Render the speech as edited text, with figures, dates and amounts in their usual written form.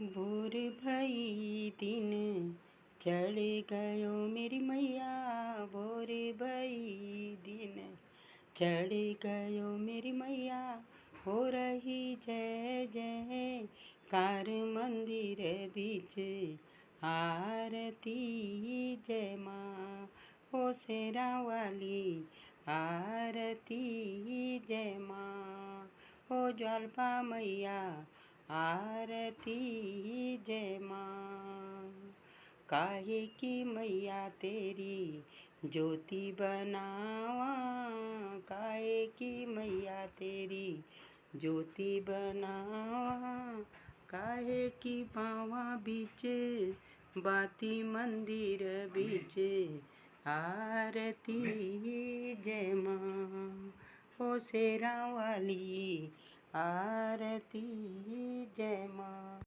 भोर भई दिन चढ़ गयो मेरी मैया, भोर भई दिन चढ़ गयो मेरी मैया। हो रही जय जय कार मंदिर बीच आरती जय माँ। हो शेरा वाली आरती जय माँ। हो ज्वालपा मैया आरती जय माँ। काहे की मैया तेरी ज्योति बनावा, काहे की मैया तेरी ज्योति बनावा। काहे की पावा बीच बाती मंदिर बीच आरती जय माँ। हो शेरा वाली आरती जय माँ।